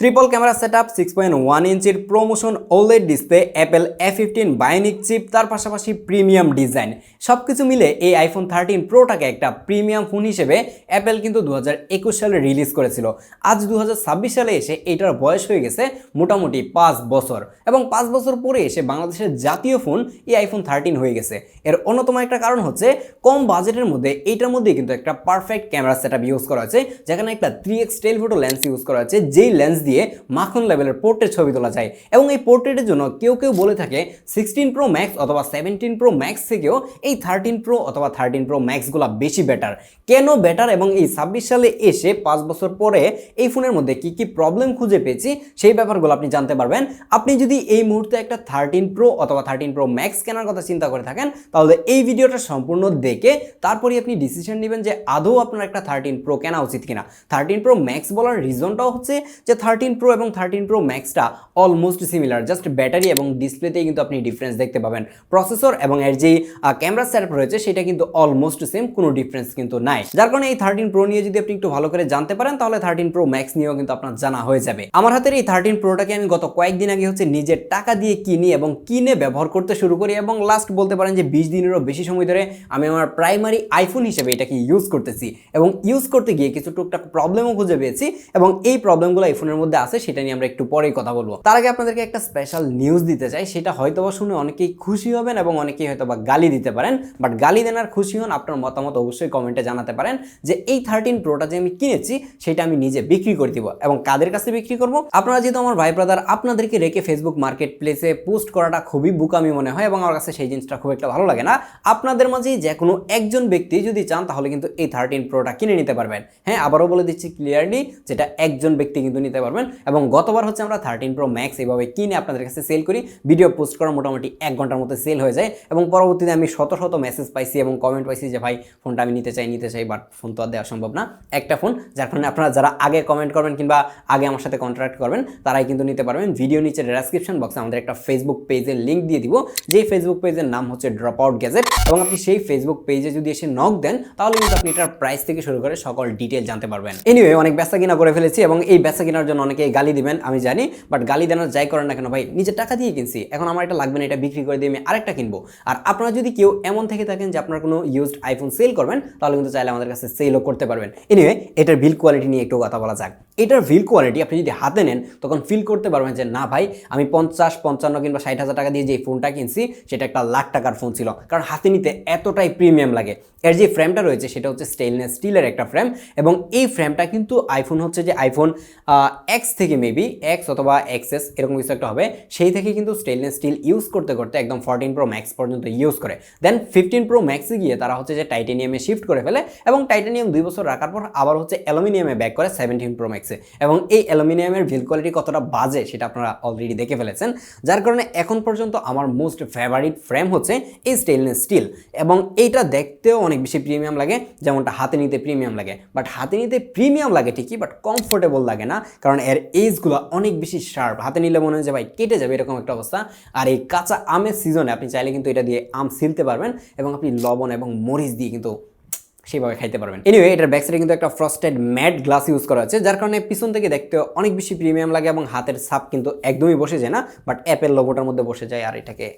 Triple camera setup 6.1 ইঞ্চির promotion OLED display Apple A15 bionic chip তার পাশাপাশি premium design সবকিছু মিলে এই আইফোন 13 প্রোটাকে একটা প্রিমিয়াম ফোন হিসেবে অ্যাপেল কিন্তু 2021 সালে রিলিজ করেছিল। আজ 2026 সালে এসে এটার বয়স হয়ে গেছে মোটামুটি 5 বছর এবং 5 বছর পরে এসে বাংলাদেশের জাতীয় ফোন এই আইফোন 13 হয়ে গেছে। এর অন্যতম একটা কারণ হচ্ছে কম বাজেটের মধ্যে এইটার মধ্যে কিন্তু একটা পারফেক্ট ক্যামেরা সেটআপ ইউজ করা হয়েছে, যেখানে একটা 3x টেলিফোটো লেন্স ইউজ করা হয়েছে, যেই লেন্স দিয়ে মাখন লেভেলের পোর্ট্রেট ছবি তোলা যায়। এবং এই পোর্ট্রেটের জন্য কেউ কেউ বলে থাকে 16 প্রো ম্যাক্স অথবা 17 প্রো ম্যাক্স থেকেও এই 13 প্রো অথবা 13 প্রো ম্যাক্সগুলো বেশি বেটার। কেন বেটার এবং এই 26 সালে এসে 5 বছর পরে এই ফোনের মধ্যে কি কি প্রবলেম খুঁজে পেয়েছি সেই ব্যাপারগুলো আপনি জানতে পারবেন। আপনি যদি এই মুহূর্তে একটা 13 প্রো অথবা 13 প্রো ম্যাক্স কেনার কথা চিন্তা করে থাকেন তাহলে এই ভিডিওটা সম্পূর্ণ দেখে তারপরে আপনি ডিসিশন নেবেন যে আদৌ আপনার একটা 13 প্রো কেনা উচিত কিনা। 13 প্রো ম্যাক্স বলার রিজনটাও হচ্ছে যে 13 প্রো এবং 13 প্রো ম্যাক্সটা অলমোস্ট সিমিলার, জাস্ট ব্যাটারি এবং ডিসপ্লেতেই কিন্তু আপনি ডিফারেন্স দেখতে পাবেন। প্রসেসর এবং এর যে ক্যামেরা সেটআপ রয়েছে সেটা কিন্তু অলমোস্ট সেম, কোনো ডিফারেন্স কিন্তু নাই। যার কারণে এই 13 প্রো নিয়ে যদি আপনি একটু ভালো করে জানতে পারেন তাহলে 13 প্রো ম্যাক্স নিয়েও কিন্তু আপনার জানা হয়ে যাবে। আমার হাতের এই 13 প্রোটাকে আমি গত কয়েকদিন আগে নিজের টাকা দিয়ে কিনি এবং কিনে ব্যবহার করতে শুরু করি এবং লাস্ট বলতে পারেন যে 20 দিনেরও বেশি সময় ধরে আমি আমার প্রাইমারি আইফোন হিসেবে এটাকে ইউজ করতেছি এবং ইউজ করতে গিয়ে কিছু টুকটাক প্রবলেমও খুঁজে পেয়েছি এবং এই প্রবলেমগুলো এই ফোনের মধ্যে আছে, সেটা নিয়ে আমরা একটু পরেই কথা বলবো। তার আগে আপনাদেরকে একটা স্পেশাল নিউজ দিতে চাই, সেটা হয়তোবা শুনে অনেকেই খুশি হবেন এবং অনেকেই হয়তোবা গালি দিতে পারেন, বাট গালি দেন আর খুশি হন আপনার মতামত অবশ্যই কমেন্টে জানাতে পারেন যে এই 13 প্রোটা যে আমি কিনেছি সেটা আমি নিজে বিক্রি করে দিব এবং কাদের কাছে বিক্রি করব। আপনারা যেহেতু আমার ভাই ব্রাদার, আপনাদেরকে রেখে ফেসবুক মার্কেট প্লেসে পোস্ট করাটা খুবই বুকামি মনে হয় এবং আমার কাছে সেই জিনিসটা খুব একটা ভালো লাগে না। আপনাদের মাঝে যে কোনো একজন ব্যক্তি যদি চান তাহলে কিন্তু এই 13 প্রোটা কিনে নিতে পারবেন। হ্যাঁ, আবারও বলে দিচ্ছি ক্লিয়ারলি, যেটা একজন ব্যক্তি কিন্তু নিতে পারবেন। এবং গতবার আমরা 13 প্রো ম্যাক্স এইভাবে কিনে আপনাদের কাছে সেল করি, ভিডিও পোস্ট করা মোটামুটি 1 ঘন্টার মধ্যে সেল হয়ে যায় এবং পরবর্তীতে আমি শত শত মেসেজ পাইছি এবং কমেন্ট পাইছি যে ভাই ফোনটা আমি নিতে চাই, বাট ফোন তো আর দেওয়া সম্ভব না একটা ফোন। যার কারণে আপনারা যারা আগে কমেন্ট করবেন কিংবা আগে আমার সাথে কন্ট্যাক্ট করবেন তারাই কিন্তু নিতে পারবেন। ভিডিও নিচে ডেসক্রিপশন বক্সে আমাদের একটা ফেসবুক পেজের লিঙ্ক দিয়ে দিব, যেই ফেসবুক পেজের নাম হচ্ছে ড্রপ আউট গ্যাজেট এবং আপনি সেই ফেসবুক পেজে যদি এসে নক দেন তাহলে কিন্তু আপনি এটার প্রাইস থেকে শুরু করে সকল ডিটেল জানতে পারবেন। এনিওয়ে, অনেক বেচা কিনা করে ফেলেছি এবং এই বেচা কেনার জন্য অনেকে গালি দিবেন আমি জানি, বাট গালি দেওয়ার যাই করেন না কেন ভাই, নিজের টাকা দিয়ে কিনছি, এখন আমার এটা লাগবে না, এটা বিক্রি করে দিয়ে আমি আরেকটা কিনবো। আর আপনারা যদি কেউ এমন থেকে থাকেন যে আপনার কোনো ইউজড আইফোন সেল করবেন তাহলে কিন্তু চাইলে আমাদের কাছে সেলও করতে পারবেন। এনিওয়ে, এটার বিল কোয়ালিটি নিয়ে একটু কথা বলা যাক। এটার বিল কোয়ালিটি আপনি যদি হাতে নেন তখন ফিল করতে পারবেন যে না ভাই, আমি 50, 55 কিংবা 60,000 টাকা দিয়ে যে ফোনটা কিনছি সেটা একটা লাখ টাকার ফোন ছিল, কারণ হাতে নিতে এতটাই প্রিমিয়াম লাগে। এর যে ফ্রেমটা রয়েছে সেটা হচ্ছে স্টেইনলেস স্টিলের একটা ফ্রেম এবং এই ফ্রেমটা কিন্তু আইফোন হচ্ছে যে আইফোন এক্স থেকে মেবি এক্স অথবা এক্সএস এরকম কিছু একটা হবে, সেই থেকে কিন্তু স্টেইনলেস স্টিল ইউজ করতে করতে একদম 14 প্রো ম্যাক্স পর্যন্ত ইউজ করে। দেন 15 প্রো ম্যাক্সে গিয়ে তারা হচ্ছে যে টাইটেনিয়ামে শিফট করে ফেলে এবং টাইটেনিয়াম 2 বছর রাখার পর আবার হচ্ছে অ্যালুমিনিয়ামে ব্যাক করে 17 প্রো ম্যাক্সে। এবং এই অ্যালুমিনিয়ামের বিল্ড কোয়ালিটি কতটা বাজে সেটা আপনারা অলরেডি দেখে ফেলেছেন। যার কারণে এখন পর্যন্ত আমার মোস্ট ফেভারিট ফ্রেম হচ্ছে এই স্টেইনলেস স্টিল এবং এইটা দেখতেও অনেক বেশি প্রিমিয়াম লাগে, যেমনটা হাতে নিতে প্রিমিয়াম লাগে। বাট হাতে নিতে প্রিমিয়াম লাগে ঠিকই, বাট কমফোর্টেবল লাগে না, কারণ এর এজগুলো অনেক বেশি শার্প। হাতে নিলে মনে হয় যে ভাই কেটে যাবে এরকম একটা অবস্থা। আর এই কাঁচা আমের সিজনে আপনি চাইলে কিন্তু এটা দিয়ে আম ছিলতে পারবেন এবং আপনি লবণ এবং মরিচ দিয়ে কিন্তু সেইভাবে খাইতে পারবেন। এনিওয়ে, এটার ব্যাক সাইডে কিন্তু একটা ফ্রস্টেড ম্যাট গ্লাস ইউজ করা হচ্ছে, যার কারণে পিছন থেকে দেখতে অনেক বেশি প্রিমিয়াম লাগে এবং হাতের ছাপ কিন্তু একদমই বসে যায় না, বাট অ্যাপেল লোগোটার মধ্যে বসে যায় আর এটাকে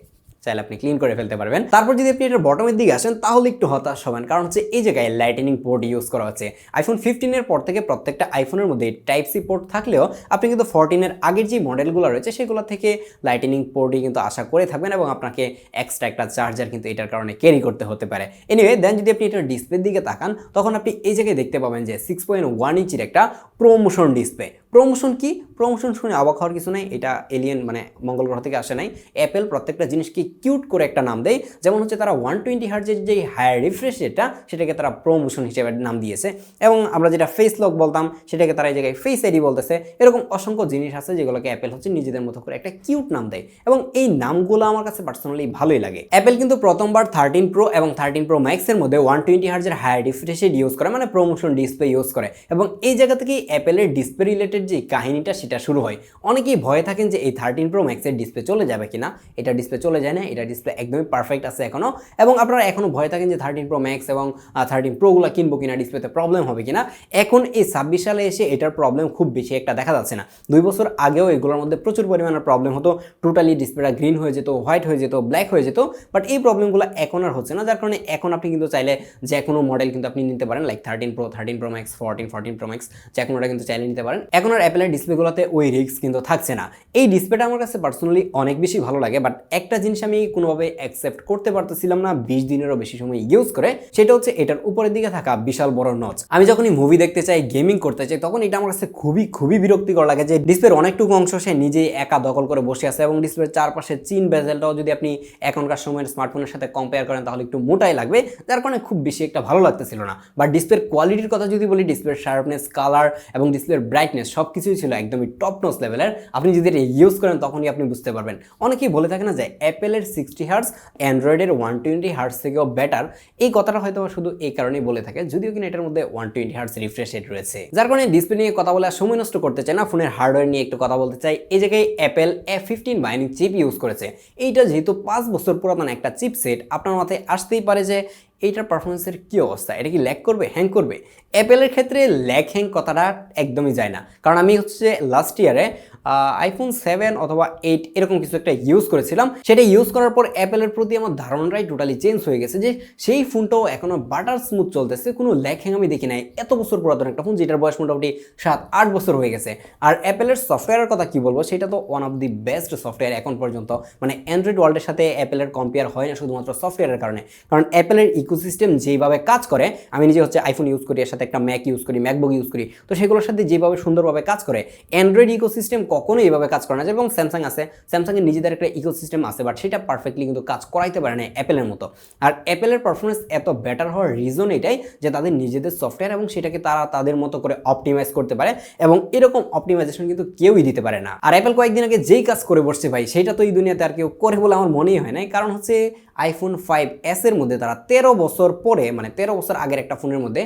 চাইলে আপনি ক্লিন করে ফেলতে পারবেন। তারপর যদি আপনি এটার বটমের দিকে আসেন তাহলে একটু হতাশ হবেন, কারণ হচ্ছে এই জায়গায় লাইটেনিং পোর্ট ইউজ করা হচ্ছে। আইফোন 15 এর পর থেকে প্রত্যেকটা আইফোনের মধ্যে টাইপ সি পোর্ট থাকলেও আপনি কিন্তু 14 এর আগের যে মডেলগুলো রয়েছে সেগুলো থেকে লাইটেনিং পোর্টই কিন্তু আশা করে থাকবেন এবং আপনাকে এক্সট্রা একটা চার্জার কিন্তু এটার কারণে ক্যারি করতে হতে পারে। এনিওয়ে, দেন যদি আপনি এটার ডিসপ্লের দিকে তাকান তখন আপনি এই জায়গায় দেখতে পাবেন যে 6.1 ইঞ্চির একটা প্রোমোশন ডিসপ্লে। প্রমোশন কি? প্রমোশন শুনে অবাক হওয়ার কিছু নাই, এটা এলিয়েন মানে মঙ্গল গ্রহ থেকে আসে নাই। অ্যাপেল প্রত্যেকটা জিনিসকে কিউট করে একটা নাম দেয়, যেমন হচ্ছে তারা 120 হার্জের যে হায়ার রিফ্রেশ রেটটা সেটাকে তারা প্রমোশন হিসেবে নাম দিয়েছে এবং আমরা যেটা ফেস লক বলতাম সেটাকে তারা এই জায়গায় ফেস আইডি বলতেছে। এরকম অসংখ্য জিনিস আছে যেগুলোকে অ্যাপেল হচ্ছে নিজেদের মতো করে একটা কিউট নাম দেয় এবং এই নামগুলো আমার কাছে পার্সোনালি ভালোই লাগে। অ্যাপেল কিন্তু প্রথমবার 13 প্রো এবং 13 প্রো ম্যাক্সের মধ্যে 120 হার্জের হায়ার রিফ্রেশ রেট ইউজ করে, মানে প্রমোশন ডিসপ্লে ইউজ করে এবং এই জায়গা থেকেই অ্যাপেলের ডিসপ্লে রিলেটেড রিলেটেড যে কাহিনীটা সেটা শুরু হয়। অনেকেই ভয়ে থাকেন যে এই 13 Pro Max এর ডিসপ্লে চলে যাবে কিনা। এটা ডিসপ্লে চলে যায় না, এটা ডিসপ্লে একদমই পারফেক্ট আছে এখনো। এবং আপনারা এখনো ভয়ে থাকেন যে 13 Pro Max এবং 13 Pro গুলো কিনবো কিনা, ডিসপ্লেতে প্রবলেম হবে কিনা। এখন এই 26 সালে এসে এটার প্রবলেম খুব বেশি একটা দেখা যাচ্ছে না। 2 বছর আগেও এগুলোর মধ্যে প্রচুর পরিমাণে প্রবলেম হতো, টোটালি ডিসপ্লেটা গ্রিন হয়ে যেত, হোয়াইট হয়ে যেত, ব্ল্যাক হয়ে যেত। বাট এই প্রবলেমগুলো এখন আর হচ্ছে না, যার কারণে এখন আপনি কিন্তু চাইলে যে কোনো মডেল কিন্তু আপনি নিতে পারেন, like 13 Pro, 13 Pro Max, 14 Pro Max, যে কোনোটা কিন্তু চাইলে নিতে পারেন। এখন আর অ্যাপেলের ডিসপ্লেগুলোতে ওই রিস্ক কিন্তু থাকছে না। এই ডিসপ্লেটা আমার কাছে পার্সোনালি অনেক বেশি ভালো লাগে, বাট একটা জিনিস আমি কোনোভাবে অ্যাকসেপ্ট করতে পারতেছিলাম না 20 দিনেরও বেশি সময় ইউজ করে, সেটা হচ্ছে এটার উপরের দিকে থাকা বিশাল বড় নচ। আমি যখনই মুভি দেখতে চাই, গেমিং করতে চাই, তখন এটা আমার কাছে খুবই বিরক্তিকর লাগে যে ডিসপ্লের অনেকটুকু অংশ সে নিজেই একা দখল করে বসে আছে, এবং ডিসপ্লের চারপাশে চিন বেজেলটাও যদি আপনি এখনকার সময়ের স্মার্টফোনের সাথে কম্পেয়ার করেন তাহলে একটু মোটাই লাগবে, যার কারণে খুব বেশি একটা ভালো লাগতেছিল না। বাট ডিসপ্লের কোয়ালিটির কথা যদি বলি, ডিসপ্লের শার্পনেস, কালার এবং ডিসপ্লের ব্রাইটনেস সব কিছুই ছিল একদমই টপ নচ লেভেলের। আপনি যদি এটা ইউজ করেন তখনই আপনি বুঝতে পারবেন। অনেকেই বলে থাকে না যে অ্যাপেলের 60 হার্টজ অ্যান্ড্রয়েডের 120 হার্টজ থেকেও বেটার। এই কথাটা হয়তো শুধু এই কারণেই বলে থাকে, যদিও কিনা এটার মধ্যে 120 হার্টজ রিফ্রেশ রেট রয়েছে। যার কারণে ডিসপ্লে নিয়ে কথা বলে সময় নষ্ট করতে চাই না, ফোনের হার্ডওয়্যার নিয়ে একটু কথা বলতে চাই। এই জায়গায় Apple A15 bionic chip use করেছে। এইটা যেহেতু 5 বছর পুরাতন একটা চিপসেট, আপনার মাথায় আসতেই পারে যে এইটার পারফরমেন্সের কী অবস্থা, এটা কি ল্যাগ করবে, হ্যাং করবে? অ্যাপেলের ক্ষেত্রে ল্যাগ হ্যাং কথাটা একদমই যায় না, কারণ আমি হচ্ছে লাস্ট ইয়ারে iPhone 7 অথবা 8 এরকম কিছু একটা ইউজ করেছিলাম। সেটা ইউজ করার পর অ্যাপেলের প্রতি আমার ধারণাটাই টোটালি চেঞ্জ হয়ে গেছে, যে সেই ফোনটাও এখনও বাটার স্মুথ চলতেছে, কোনো ল্যাগ হ্যাং আমি দেখি নাই। এত বছর পুরাতন একটা ফোন, যেটার বয়স মোটামুটি 7-8 বছর হয়ে গেছে। আর অ্যাপেলের সফটওয়্যারের কথা কি বলবো, সেটা তো one of the best software এখন পর্যন্ত। মানে অ্যান্ড্রয়েড ওয়ার্ল্ডের সাথে অ্যাপেলের কম্পেয়ার হয় না শুধুমাত্র সফটওয়্যারের কারণে, কারণ অ্যাপেলের ইকোসিস্টেম যেভাবে কাজ করে, আমি নিজে হচ্ছে আইফোন ইউজ করি, এর সাথে একটা ম্যাক ইউজ করি, ম্যাকবুক ইউজ করি, তো সেগুলোর সাথে যেভাবে সুন্দরভাবে কাজ করে অ্যান্ড্রয়েড ইকোসিস্টেম কখনোই এইভাবে কাজ করে না। যেরকম স্যামসাং আছে, স্যামসাংয়ের নিজেদের একটা ইকোসিস্টেম আছে, বাট সেটা পারফেক্টলি কিন্তু কাজ করাইতে পারে না অ্যাপেলের মতো। আর অ্যাপেলের পারফরমেন্স এত বেটার হওয়ার রিজন এটাই যে তাদের নিজেদের সফটওয়্যার, এবং সেটাকে তারা তাদের মতো করে অপটিমাইজ করতে পারে, এবং এরকম অপটিমাইজেশন কিন্তু কেউই দিতে পারে না। আর অ্যাপেল কয়েকদিন আগে যেই কাজ করে বসছে ভাই, সেটা তো এই দুনিয়াতে আর কেউ করে বলে আমার মনেই হয় না। কারণ হচ্ছে iPhone 5s এর মধ্যে তারা 13 বছর পরে, মানে 13 বছর আগের একটা ফোনের মধ্যে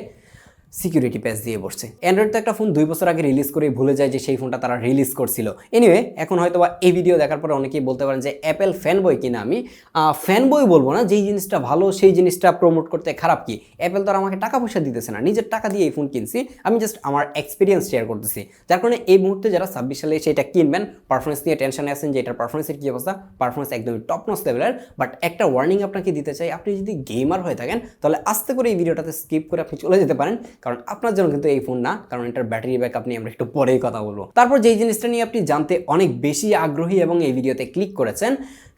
সিকিউরিটি প্যাচ দিয়ে বসছে। অ্যান্ড্রয়েড তো একটা ফোন 2 বছর আগে রিলিজ করে ভুলে যায় যে সেই ফোনটা তারা রিলিজ করছিল। এনিওয়ে, এখন হয়তো বা এই ভিডিও দেখার পরে অনেকেই বলতে পারেন যে অ্যাপেল ফ্যানবয় কিনা। আমি ফ্যানবয় বলবো না, যেই জিনিসটা ভালো সেই জিনিসটা প্রমোট করতে খারাপ কি? অ্যাপেল তো আর আমাকে টাকা পয়সা দিতেছে না, নিজের টাকা দিয়ে এই ফোন কিনছি, আমি জাস্ট আমার এক্সপিরিয়েন্স শেয়ার করতেছি। যার কারণে এই মুহূর্তে যারা 26 সালে সেটা কিনবেন, পারফরমেন্স নিয়ে টেনশনে আছেন যে এটার পারফরমেন্সের কী অবস্থা, পারফরমেন্স একদমই টপ নচ লেভেলের। বাট একটা ওয়ার্নিং আপনাকে দিতে চাই, আপনি যদি গেমার হয়ে থাকেন তাহলে আস্তে করে এই ভিডিওটাতে স্কিপ করে আপনি চলে যেতে পারেন, কারণ আপনার জন্য কিন্তু এই ফোন না, কারণ এটার ব্যাটারি ব্যাকআপ নিয়ে আমরা একটু পরেই কথা বলবো। তারপর যেই জিনিসটা নিয়ে আপনি জানতে অনেক বেশি আগ্রহী এবং এই ভিডিওতে ক্লিক করেছেন,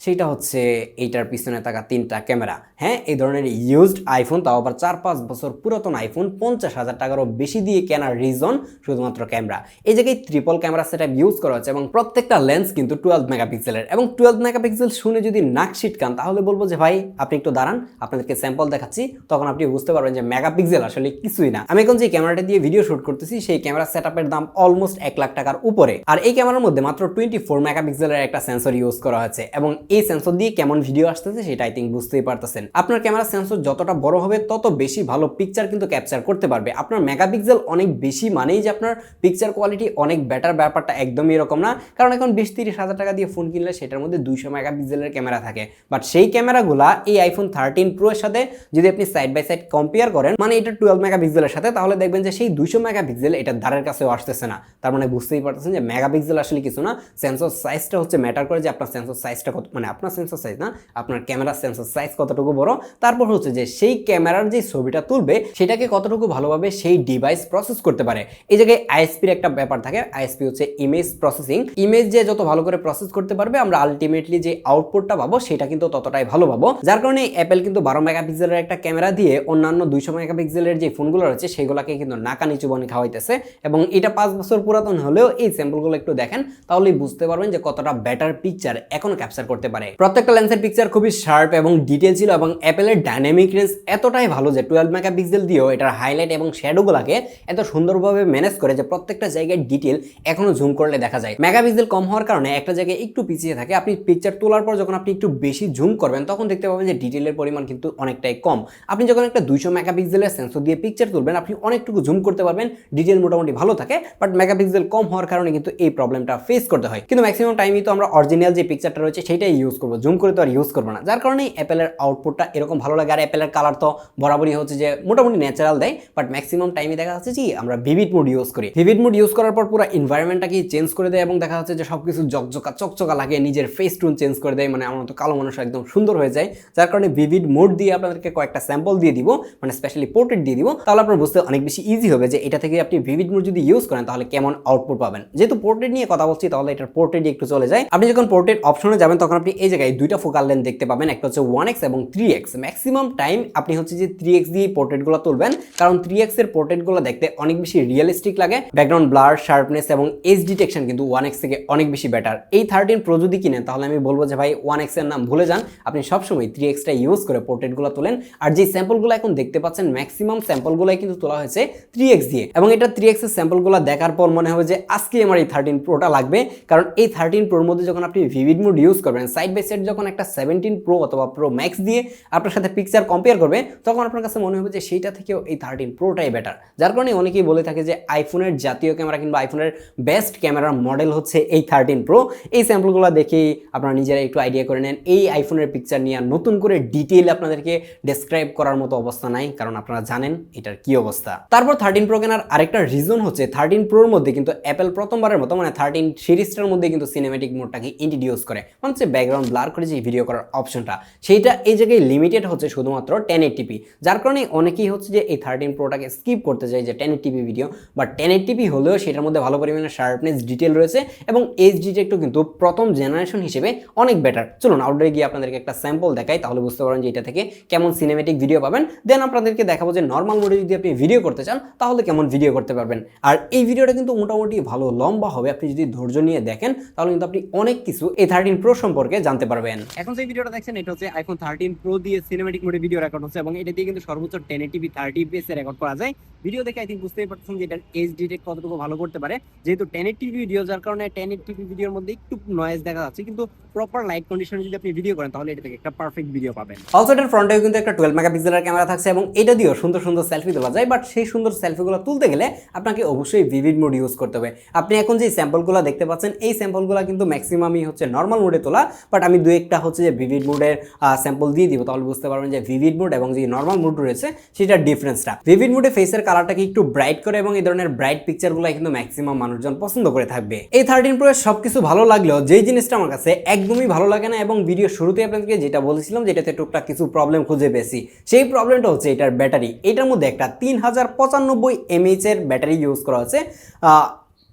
সেটা হচ্ছে এইটার পিছনে থাকা 3টা ক্যামেরা। হ্যাঁ, এই ধরনের ইউজড আইফোন, তাও আবার 4-5 বছর পুরাতন আইফোন 50,000 টাকারও বেশি দিয়ে কেনার রিজন শুধুমাত্র ক্যামেরা। এই জায়গায় ট্রিপল ক্যামেরা সেটআপ ইউজ করা হচ্ছে, এবং প্রত্যেকটা লেন্স কিন্তু 12 মেগাপিক্সেলের। এবং 12 মেগাপিক্সেল শুনে যদি নাক ছিটকান তাহলে বলবো যে ভাই আপনি একটু দাঁড়ান, আপনাদেরকে স্যাম্পল দেখাচ্ছি, তখন আপনি বুঝতে পারবেন যে মেগাপিক্সেল আসলে কিছুই না। আমি এখন যে ক্যামেরাটা দিয়ে ভিডিও শুট করতেছি, সেই ক্যামেরা সেটআপের দাম অলমোস্ট 1 লাখ টাকার উপরে। আর এই ক্যামেরার মধ্যে মাত্র 24 মেগাপিক্সেলের একটা সেন্সর ইউজ করা হয়েছে, এবং এই সেন্সর দিয়ে কেমন ভিডিও আসতেছে সেটা আই থিঙ্ক বুঝতেই পারতেছেন। আপনার ক্যামেরা সেন্সর যতটা বড় হবে তত বেশি ভালো পিকচার কিন্তু ক্যাপচার করতে পারবে। আপনার মেগাপিক্সেল অনেক বেশি মানেই যে আপনার পিকচার কোয়ালিটি অনেক বেটার, ব্যাপারটা একদমই এরকম না। কারণ এখন 20-30 হাজার টাকা দিয়ে ফোন কিনলে সেটার মধ্যে 200 মেগাপিক্সেলের ক্যামেরা থাকে, বাট সেই ক্যামেরাগুলা এই iPhone 13 Pro এর সাথে যদি আপনি সাইড বাই সাইড কম্পেয়ার করেন, মানে এটা 12 মেগাপিক্সেলের সাথে, তাহলে দেখবেন যে সেই 200 মেগাপিক্সেল এটার ধারের কাছেও আসতেছে না। তার মানে বুঝতেই পারতেছেন যে মেগাপিক্সেল আসলে কিছু না, সেন্সর সাইজটা হচ্ছে ম্যাটার করে, যে আপনার সেন্সর সাইজটা কত, মানে আপনার সেন্সর সাইজ না, আপনার ক্যামেরার সেন্সর সাইজ কতটুকু বড়, তারপর হচ্ছে যে সেই ক্যামেরার যে ছবিটা তুলবে সেটাকে কতটুকু ভালোভাবে সেই ডিভাইস প্রসেস করতে পারে। এই জায়গায় আইএসপির একটা ব্যাপার থাকে, আইএসপি হচ্ছে ইমেজ প্রসেসিং। ইমেজ যে যত ভালো করে প্রসেস করতে পারবে, আমরা আলটিমেটলি যে আউটপুটটা পাবো সেটা কিন্তু ততটাই ভালো পাবো। যার কারণে অ্যাপেল কিন্তু 12 মেগাপিক্সেলের একটা ক্যামেরা দিয়ে অন্যান্য 200 মেগাপিক্সেলের যে ফোনগুলো রয়েছে সেগুলোকে কিন্তু নাকানি চুবানি খাওয়াইতেছে। এবং এটা 5 বছর পুরাতন হলেও এই স্যাম্পলগুলো একটু দেখেন, তাহলেই বুঝতে পারবেন যে কতটা বেটার পিকচার এখন ক্যাপচার করতে পারে। প্রত্যেকটা লেন্সের পিকচার খুবই শার্প এবং ডিটেল ছিল, এবং অ্যাপেলের ডাইনামিক রেঞ্জ এতটাই ভালো যে 12 মেগাপিক্সেল দিয়েও এটার হাইলাইট এবং শ্যাডোগুলোকে এত সুন্দরভাবে ম্যানেজ করে যে প্রত্যেকটা জায়গায় ডিটেল এখনো জুম করলে দেখা যায়। মেগাপিক্সেল কম হওয়ার কারণে একটা জায়গায় একটু পিছিয়ে থাকে। আপনি পিকচার তোলার পর যখন আপনি একটু বেশি জুম করবেন তখন দেখতে পাবেন যে ডিটেলের পরিমাণ কিন্তু অনেকটাই কম। আপনি যখন একটা 200 মেগাপিক্সেলের সেন্সর দিয়ে পিকচার তুলবেন, আপনি অনেকটুকু জুম করতে পারবেন, ডিটেল মোটামুটি ভালো থাকে, বাট মেগাপিক্সেল কম হওয়ার কারণে কিন্তু এই প্রবলেমটা ফেস করতে হয়। কিন্তু ম্যাক্সিমাম টাইমই তো আমরা অরিজিনাল যে পিকচারটা রয়েছে সেটাই ইউজ করবো, জুম করে তো আর ইউজ করবো না, যার কারণে অ্যাপেলের আউটপুটটা এরকম ভালো লাগে। আর অ্যাপেলের কালার তো বরাবরই হচ্ছে যে মোটামুটি ন্যাচারাল দেয়, বাট ম্যাক্সিমাম টাইমে দেখা যাচ্ছে যে আমরা ভিভিড মোড ইউজ করি। ভিভিড মোড ইউজ করার পর পুরো এনভায়রনমেন্টটাকে চেঞ্জ করে দেয় এবং দেখা যাচ্ছে যে সবকিছু জকজকা চকচকা লাগে, নিজের ফেস টোন চেঞ্জ করে দেয়, মানে আমার মতো কালো মানুষ একদম সুন্দর হয়ে যায়। যার কারণে ভিভিড মোড দিয়ে আপনাদেরকে কয়েকটা স্যাম্পল দিয়ে দিব, মানে স্পেশালি পোর্ট্রেট দিয়ে দিব, তাহলে আপনার বুঝতে অনেক বেশি ইজি হবে যে এটা থেকে আপনি ভিভিড মোড যদি ইউজ করেন তাহলে কেমন আউটপুট পাবেন। যেহেতু পোর্ট্রেট নিয়ে কথা বলছি তাহলে এটার পোর্ট্রেট একটু চলে যায়। আপনি যখন পোর্ট্রেট অপশনে যাবেন তখন আপনি এই জায়গায় দুইটা ফোকাল লেন্থ দেখতে পাবেন, একটা হচ্ছে 1x এবং 3x। ম্যাক্সিমাম টাইম আপনি হচ্ছে যে 3x দিয়ে পোর্ট্রেটগুলো তুলবেন, কারণ 3x এর পোর্ট্রেটগুলো দেখতে অনেক বেশি রিয়েলিস্টিক লাগে। ব্যাকগ্রাউন্ড ব্লার, শার্পনেস এবং এজ ডিটেকশন কিন্তু 1x থেকে অনেক বেশি বেটার। এই 13 প্রো যদি কিনেন তাহলে আমি বলবো যে ভাই 1x এর নাম ভুলে যান, আপনি সবসময় 3x টা ইউজ করে পোর্ট্রেটগুলো তোলেন। আর যে স্যাম্পলগুলো এখন দেখতে পাচ্ছেন ম্যাক্সিমাম স্যাম্পলগুলোই কিন্তু তোলা হয়েছে 3x দিয়ে, এবং এটা 3x এর স্যাম্পলগুলো দেখার পর মনে হবে যে আজকে আমার এই 13 প্রোটা লাগবে। কারণ এই 13 প্রোর মধ্যে যখন আপনি ভিভিড মোড ইউজ করবেন, সাইড বাই সাইড যখন একটা 17 প্রো অথবা প্রো ম্যাক্স দিয়ে আপনার সাথে পিকচার কম্পেয়ার করবে, তখন আপনার কাছে মনে হবে যে সেইটা থেকেও এই 13 প্রোটাই বেটার। যার কারণে অনেকেই বলে থাকে যে আইফোনের জাতীয় ক্যামেরা কিংবা আইফোনের বেস্ট ক্যামেরার মডেল হচ্ছে এই 13 প্রো। এই স্যাম্পলগুলো দেখেই আপনারা নিজেরা একটু আইডিয়া করে নেন। এই আইফোনের পিকচার নিয়ে নতুন করে ডিটেইল আপনাদেরকে ডেসক্রাইব করার মতো অবস্থা নাই, কারণ আপনারা জানেন এটার কি অবস্থা। তারপর 13 প্রো কেনার আরেকটা রিজন হচ্ছে 13 প্রোর মধ্যে কিন্তু অ্যাপেল প্রথমবারের মতো মানে 13 সিরিজটার মধ্যে কিন্তু সিনেম্যাটিক মোডটাকে ইন্ট্রোডিউস করে, মানে হচ্ছে ব্যাকগ্রাউন্ড ব্লার করে যে ভিডিও করার অপশনটা, সেইটা এই জায়গায় লিমিটেড হচ্ছে শুধুমাত্র 1080p। যার কারণে অনেকেই হচ্ছে যে এই 13 প্রোটাকে স্কিপ করতে চায় যে 1080p ভিডিও, বাট 1080p হলেও সেটার মধ্যে ভালো পরিমাণে শার্পনেস ডিটেল রয়েছে এবং এজ ডিটেক্টও কিন্তু প্রথম জেনারেশন হিসেবে অনেক বেটার। চলুন আউটডোরে গিয়ে আপনাদেরকে একটা স্যাম্পল দেখাই, তাহলে বুঝতে পারেন যে এটা থেকে কেমন সিনেম্যাটিক ভিডিও পাবেন। দেন আপনাদেরকে দেখাবো যে নর্মাল মোডে যদি আপনি ভিডিও করতে চান তাহলে কেমন ভিডিও করতে পারবেন। আর এই ভিডিওটা কিন্তু মোটামুটি ভালো লম্বা হবে, আপনি যদি ধৈর্য নিয়ে দেখেন তাহলে কিন্তু আপনি অনেক কিছু এই 13 প্রো সম্পর্কে জানতে পারবেন। এখন যে ভিডিওটা দেখছেন এটা হচ্ছে আইফোন 13 প্রো দিয়ে সিনেম্যাটিক মোডে ভিডিও রেকর্ড হচ্ছে, এবং এটা দিয়ে কিন্তু সর্বোচ্চ 1080p 30fps এ রেকর্ড করা যায়। ভিডিও দেখে আই থিঙ্ক বুঝতেই পারছেন যে এটার এজ ডিটেক্ট কতটুকু ভালো করতে পারে। যেহেতু 1080p ভিডিও, যার কারণে 1080p ভিডিওর মধ্যে একটু নয়েজ দেখা যাচ্ছে, কিন্তু প্রপার লাইট কন্ডিশনে যদি আপনি ভিডিও করেন তাহলে এটা থেকে একটা পারফেক্ট ভিডিও পাবেন। অলসো এটার ফ্রন্টেও কিন্তু একটা 12 মেগাপিক্সেলের ক্যামেরা থাকছে এবং এটা দিয়েও সুন্দর সুন্দর সেলফি তোলা যায়, বাট সেই সুন্দর সেলফিগুলো তুলতে গেলে আপনাকে অবশ্যই ভিভিড মোড ইউজ করতে হবে। আপনি এখন যে স্যাম্পলগুলো দেখতে পাচ্ছেন এই স্যাম্পলগুলো কিন্তু ম্যাক্সিমামই হচ্ছে নর্মাল মোডে তোলা, বাট আমি দু একটা হচ্ছে যে ভিভিড মোডের স্যাম্পল দিয়ে দিব, তাহলে বুঝতে পারবেন যে ভিভিড মোড এবং যে নর্মাল মোড রয়েছে সেটার ডিফারেন্সটা। ভিভিড মোডে ফেসের কালারটাকে একটু ব্রাইট করে এবং এই ধরনের ব্রাইট পিকচারগুলো কিন্তু ম্যাক্সিমাম মানুষজন পছন্দ করে থাকবে। এই 13 প্রো এর সবকিছু ভালো লাগলেও যেই জিনিসটা আমার কাছে একদমই ভালো লাগে না, এবং ভিডিও শুরুতে আপনাদেরকে যেটা বলেছিলাম যেটাতে টুকটাক কিছু প্রবলেম খুঁজে পেয়েছি, সেই প্রবলেমটা হচ্ছে এটার ব্যাটারি। এটার মধ্যে একটা 3095 mAh এর ব্যাটারি ইউজ করা হচ্ছে।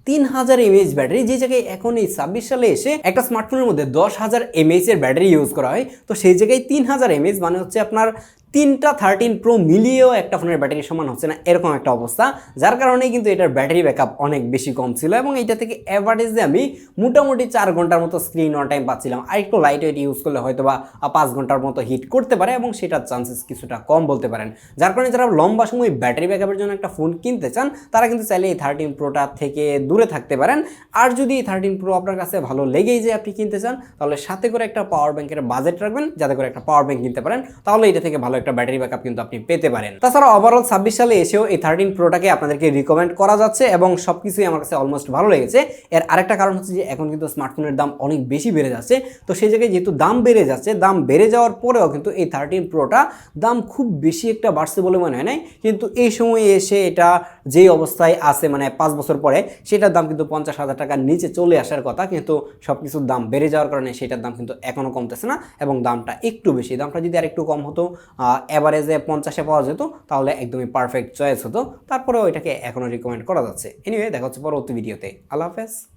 3000 mAh ব্যাটারি, যে জায়গায় এখন এই 26 সালে এসে একটা স্মার্টফোনের মধ্যে 10,000 mAh এর ব্যাটারি ইউজ করা হয়, তো সেই জায়গায় 3000 mAh মানে হচ্ছে আপনার 3টা 13 প্রো মিলিয়েও একটা ফোনের ব্যাটারি সমান হচ্ছে না, এরকম একটা অবস্থা। যার কারণেই কিন্তু এটার ব্যাটারি ব্যাকআপ অনেক বেশি কম ছিল, এবং এটা থেকে অ্যাভারেজে আমি মোটামুটি 4 ঘন্টার মতো স্ক্রিন অন টাইম পাচ্ছিলাম। আর একটু লাইট ওয়েট ইউজ করলে হয়তো বা 5 ঘন্টার মতো হিট করতে পারে, এবং সেটার চান্সেস কিছুটা কম বলতে পারেন। যার কারণে যারা লম্বা সময় ব্যাটারি ব্যাকআপের জন্য একটা ফোন কিনতে চান তারা কিন্তু চাইলে এই 13 প্রোটা থেকে দূরে থাকতে পারেন। আর যদি এই 13 প্রো আপনার কাছে ভালো লেগেই যে আপনি কিনতে চান, তাহলে সাথে করে একটা পাওয়ার ব্যাংকের বাজেট রাখবেন, যাতে করে একটা পাওয়ার ব্যাংক কিনতে পারেন, তাহলে এটা থেকে ভালো একটা ব্যাটারি ব্যাকআপ কিন্তু আপনি পেতে পারেন। তাছাড়া ওভারঅল 26 সালে এসেও এই 13 প্রোটাকে আপনাদেরকে রিকমেন্ড করা যাচ্ছে, এবং সবকিছুই আমার কাছে অলমোস্ট ভালো লেগেছে। এর আরেকটা কারণ হচ্ছে যে এখন কিন্তু স্মার্টফোনের দাম অনেক বেশি বেড়ে যাচ্ছে, তো সেই জায়গায় যেহেতু দাম বেড়ে যাচ্ছে, দাম বেড়ে যাওয়ার পরেও কিন্তু এই 13 প্রোটা দাম খুব বেশি একটা বাড়ছে বলে মনে হয় নাই, কিন্তু এই সময়ে এসে এটা যেই অবস্থায় আছে মানে 5 বছর পরে সেটার দাম কিন্তু 50,000 টাকার নিচে চলে আসার কথা, কিন্তু সব কিছুর দাম বেড়ে যাওয়ার কারণে সেটার দাম কিন্তু এখনও কমতেছে না, এবং দামটা একটু বেশি। দামটা যদি আর একটু কম হতো, অ্যাভারেজে 50-এ পাওয়া যেত, তাহলে একদমই পারফেক্ট চয়েস হতো। তারপরেও এটাকে এখনও রিকমেন্ড করা যাচ্ছে। এনিওয়ে দেখা হচ্ছে পরবর্তী ভিডিওতে। আল্লাহ হাফেজ।